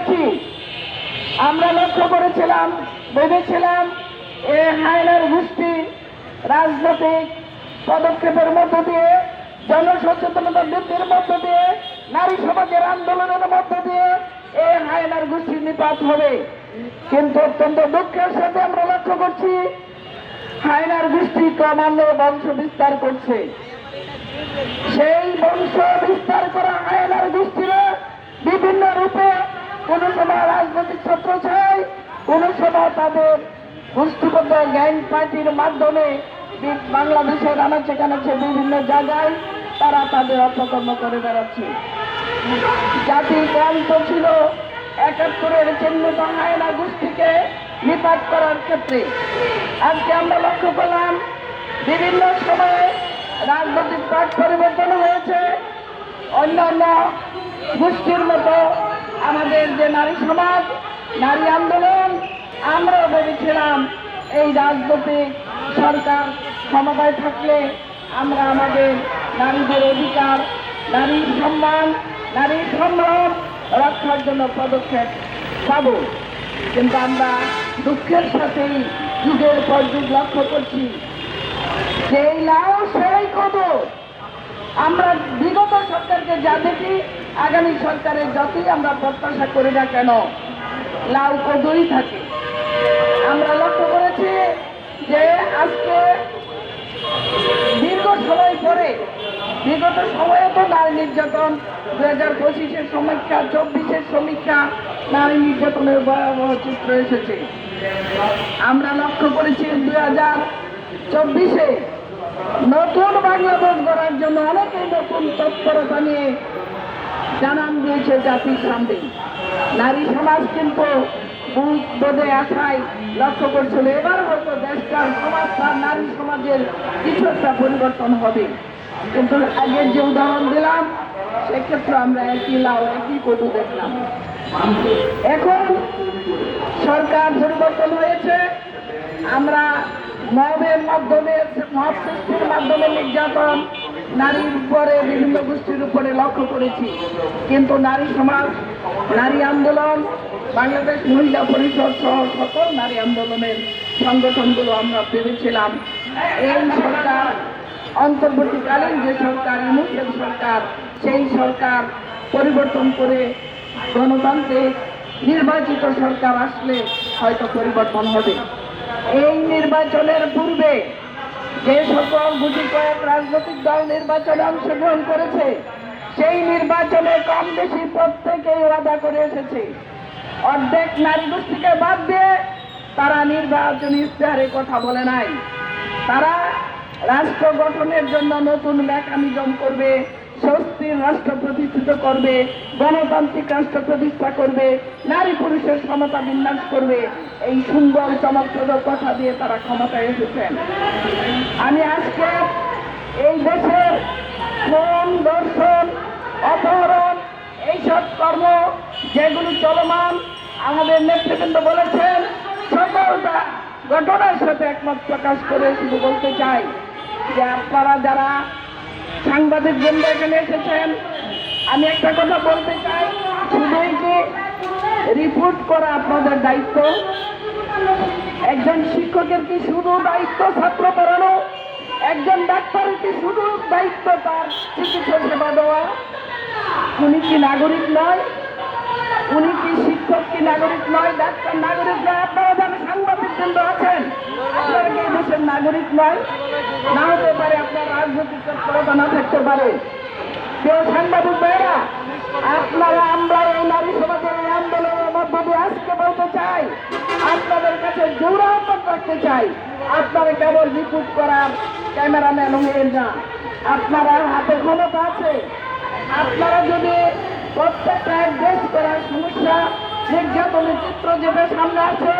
যাচ্ছি। আমরা লক্ষ্য করেছিলাম, ভেবেছিলাম এ হায়নার গোষ্ঠী রাজনৈতিক পদক্ষেপের মধ্য দিয়ে, জনসচেতনতা বৃদ্ধির মধ্য দিয়ে, নারী সমাজের আন্দোলনের মধ্য দিয়ে এই হায়নার গোষ্ঠী নিপাত হবে। কিন্তু অত্যন্ত দুঃখের সাথে আমরা লক্ষ্য করছি হায়নার গোষ্ঠী ক্রমান্বয়ে বংশ বিস্তার করছে। সেই বংশ বিস্তার করা হায়নার গোষ্ঠীরা বিভিন্ন রূপে কোন সময় রাজনৈতিক ছত্রছায়ায়, কোন সময় তাদের গোষ্ঠীবদ্ধ গ্যাং পার্টির মাধ্যমে বাংলাদেশের আনাচে কানাচে বিভিন্ন জায়গায় তারা তাদের অপকর্ম করে বেড়াচ্ছে। জাতির ক্রান্ত ছিল ৭১-এর চিহ্নিত হায়না গোষ্ঠীকে নিপাত করার ক্ষেত্রে। আজকে আমরা লক্ষ্য করলাম বিভিন্ন সময়ে রাজনৈতিক পট পরিবর্তন হয়েছে। অন্যান্য গোষ্ঠীর মতো আমাদের যে নারী সমাজ, নারী আন্দোলন, আমরাও ভেবেছিলাম এই রাজনৈতিক সরকার ক্ষমতায় থাকলে আমরা আমাদের নারীদের অধিকার, নারীর সম্মান, নারীর সম্ভ্রম রক্ষার জন্য পদক্ষেপ পাব। কিন্তু আমরা দুঃখের সাথেই যুগের পর যুগ লক্ষ্য করছি সেই লাউ সেই কদর। আমরা বিগত সরকারকে যা দেখি, আগামী সরকারের যতই আমরা প্রত্যাশা করি না কেন, লাউ কদরই থাকে। আমরা লক্ষ্য করেছি যে আজকে দীর্ঘ সময় পরে, বিগত সময়ে তো নারী নির্যাতন 2025-এর সমীক্ষা, 24-এর সমীক্ষা, নারী নির্যাতনের ভয়াবহ চিত্র এসেছে। আমরা লক্ষ্য করেছি 2024-এ নতুন বাংলাদেশ গড়ার জন্য অনেকেই নতুন তৎপরতা নিয়ে জানান দিয়েছে জাতির সামনে। নারী সমাজ কিন্তু বুক বোধে আশায় লক্ষ্য করছিল এবার হয়তো দেশটার সমাজটার নারী সমাজের কিছু একটা পরিবর্তন হবে। কিন্তু আগের যে উদাহরণ দিলাম সেক্ষেত্রে আমরা একই লাউ একই কদু দেখলাম। এখন সরকার পরিবর্তন হয়েছে, আমরা মবের মাধ্যমে, মব সৃষ্টির মাধ্যমে নির্যাতন নারীর উপরে, বিভিন্ন গোষ্ঠীর উপরে লক্ষ্য করেছি। কিন্তু নারী সমাজ, নারী আন্দোলন, বাংলাদেশ মহিলা পরিষদ সহ সকল নারী আন্দোলনের সংগঠনগুলো আমরা ভেবেছিলাম এই সরকার, অন্তর্বর্তীকালীন যে সরকার, মুসলিম সরকার, সেই সরকার পরিবর্তন করে গণতান্ত্রিক নির্বাচিত সরকার আসলে হয়তো পরিবর্তন হবে। এই নির্বাচনের পূর্বে যে সকল গুটি কয়েক রাজনৈতিক দল নির্বাচনে অংশগ্রহণ করেছে, সেই নির্বাচনে কম বেশি প্রত্যেকেই ওয়াদা করে এসেছে অর্ধেক নারী গোষ্ঠীকে বাদ দিয়ে তারা নির্বাচনী ইশতেহারে কথা বলে নাই। তারা রাষ্ট্র গঠনের জন্য নতুন মেকানিজম করবে, স্বস্তির রাষ্ট্র প্রতিষ্ঠিত করবে, গণতান্ত্রিক রাষ্ট্র প্রতিষ্ঠা করবে, নারী পুরুষের সমতা বিন্যাস করবে, এই সুন্দর চমকপ্রদ কথা দিয়ে তারা ক্ষমতায় এসেছেন। আমি আজকে এই দেশের খুন, ধর্ষণ, অপহরণ, এইসব কর্ম যেগুলো চলমান, আমাদের নেতৃবৃন্দ বলেছেন, সকলটা ঘটনার সাথে একমত প্রকাশ করে শুধু বলতে চাই যে আপনারা যারা সাংবাদিক বৃন্দ এখানে এসেছেন, আমি একটা কথা বলতে চাই, শুধুই কি রিপোর্ট করা আপনাদের দায়িত্ব? একজন শিক্ষকের কি শুধু দায়িত্ব ছাত্র পড়ানো? একজন ডাক্তারের কি শুধু দায়িত্ব তার চিকিৎসা সেবা দেওয়া? উনি কি নাগরিক নয়? উনি কি শিক্ষক কি নাগরিক নয়? ডাক্তার নাগরিক নয়? আপনারা যারা সাংবাদিক বৃন্দ আছেন, আপনারা কি দেশের নাগরিক নয়? না হতে পারে, আপনার রাজনৈতিক তৎপরতা না থাকতে পারে। কেউ সাংবাদিক ভাইরা, আপনারা, আমরা এই নারী সমাজের এই আন্দোলনের মধ্য দিয়ে আজকে বলতে চাই, আপনাদের কাছে জোর আহ্বান রাখতে চাই, আপনারা কেবল রিপোর্ট করার ক্যামেরাম্যান হয়ে না, আপনারা হাতে ক্ষমতা আছে। আপনারা যদি প্রত্যেকটা অ্যাড্রেস করার সমস্যা, নির্যাতনের চিত্র যেটা সামনে আছে,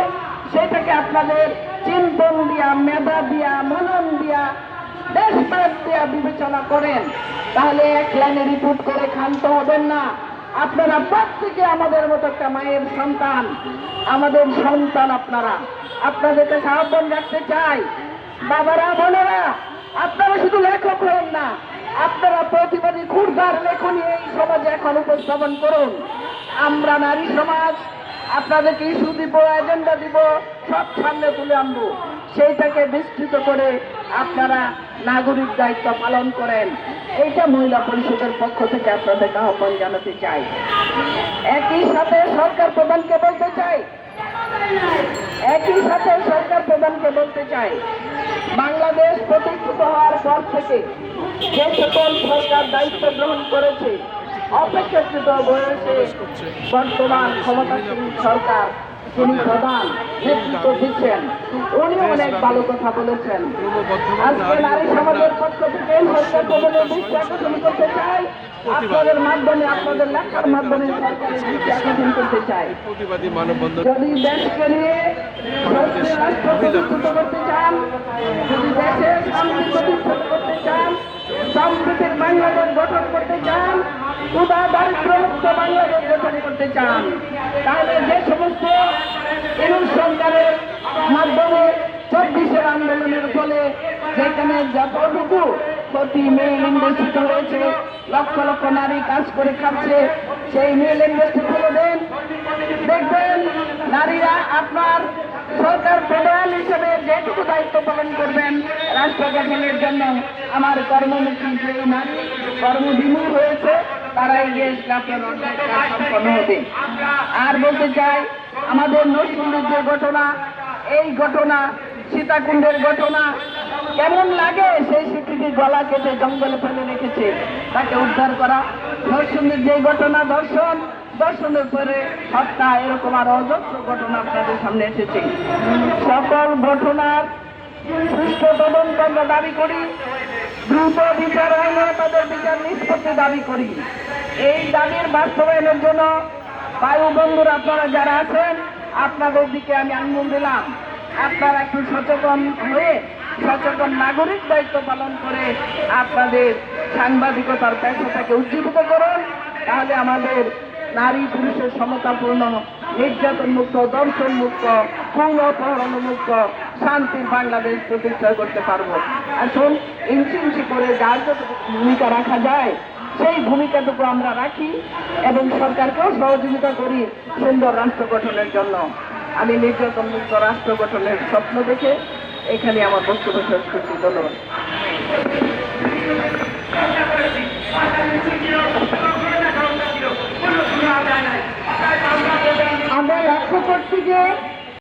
সেটাকে আপনাদের চিন্তন দিয়া, মেধা দিয়া, মনন দিয়া, দেশপ্রেম দিয়া বিবেচনা করেন, তাহলে এক লাইনে রিপোর্ট করে ক্ষান্ত হবেন না। আপনারা প্রত্যেকে আমাদের মতো একটা মায়ের সন্তান, আমাদের সন্তান আপনারা। আপনাদের কাছে আহ্বান রাখতে চাই, বাবারা, বোনেরা, আপনারা শুধু লেখক হন না, আপনারা প্রতিবাদী ক্ষুরধার লেখনী এই সমাজে এখন উপস্থাপন করুন। আমরা নারী সমাজ আপনাদেরকে ইস্যু দিব, এজেন্ডা দিব, সব সামনে তুলে আনবো। সেইটাকে বিস্তৃত করে আপনারা নাগরিক দায়িত্ব পালন করেন। এইটা মহিলা পরিষদের পক্ষ থেকে আপনাদেরকে আহ্বান জানাতে চাই। একই সাথে সরকার প্রধানকে বলতে চাই, বাংলাদেশ প্রতিষ্ঠিত হওয়ার পর থেকে যে সকল সরকার দায়িত্ব গ্রহণ করেছে, অপেক্ষাকৃত বয়সে বর্তমান ক্ষমতাসীন সরকার যিনি প্রধান নেতৃত্ব দিচ্ছেন, উনি অনেক ভালো কথা বলেছেন। আজকে নারী সমাজের পক্ষ থেকে সরকার প্রধানের দৃষ্টি আকর্ষণ করতে চাই, আপনাদের মাধ্যমে, আপনাদের লেখার মাধ্যমে সরকারের দৃষ্টি আকর্ষণ করতে চাই। যদি দেশকে নিয়ে রাষ্ট্র প্রতিষ্ঠিত করতে চান, যদি দেশে শান্তি প্রতিষ্ঠিত করতে চান, সম্প্রীতির বাংলাদেশ গঠন করতে চান, ক্ষুধা দারিদ্র্যমুক্ত বাংলাদেশ গঠন করতে চান, তাহলে যে সমস্ত সরকারের মাধ্যমে 24-এর আন্দোলনের ফলে যেখানে যতটুকু প্রতি মেল ইন্ডাস্ট্রি হয়েছে, লক্ষ লক্ষ নারী কাজ করে খাচ্ছে, সেই মেল ইন্ডাস্ট্রি খুলে দেন। দেখবেন নারীরা আপনার সরকার প্রধান হিসেবে যেটুকু দায়িত্ব পালন করবেন রাষ্ট্র গঠনের জন্য, আমার কর্মমুখী যে নারী কর্মবিমুখ হয়েছে তারাই দেশ গঠনের কাজ সম্পন্ন হবে। আর বলতে চাই, আমাদের নরসিংদীর যে ঘটনা, এই ঘটনা, সীতাকুণ্ডের ঘটনা, কেমন লাগে সেই শিশুটি গলা কেটে জঙ্গলে ফেলে রেখেছে, তাকে উদ্ধার করা। নরসিংদীর যে ঘটনা, দর্শনের পরে হত্যা, এরকম আরো অজস্র ঘটনা আপনাদের সামনে এসেছে। সকল ঘটনার সুষ্ঠু তদন্ত আমরা দাবি করি, দ্রুত বিচার আইনে তাদের বিচার নিষ্পত্তি দাবি করি। এই দাবির বাস্তবায়নের জন্য বায়ু বন্ধুরা আপনারা যারা আছেন, আপনাদের দিকে আমি আহ্বান দিলাম, আপনারা একটু সচেতন হয়ে সচেতন নাগরিক দায়িত্ব পালন করে আপনাদের সাংবাদিকতার পেশাটাকে উজ্জীবিত করুন। তাহলে আমাদের নারী পুরুষের সমতাপূর্ণ, নির্যাতন মুক্ত, দর্শন মুক্ত, খুন অপহরণ মুক্ত শান্তির বাংলাদেশ প্রতিষ্ঠা করতে পারবো। আসুন ইঞ্চি ইঞ্চি করে যার যতটুকু ভূমিকা রাখা যায় সেই ভূমিকাটুকু আমরা রাখি এবং সরকারকেও সহযোগিতা করি সুন্দর রাষ্ট্র গঠনের জন্য। আমি নির্যাতন মুক্ত রাষ্ট্র গঠনের স্বপ্ন দেখে এখানে আমার বক্তব্য শেষ করছি। ধন্যবাদ। আমরা লক্ষ্য করছি যে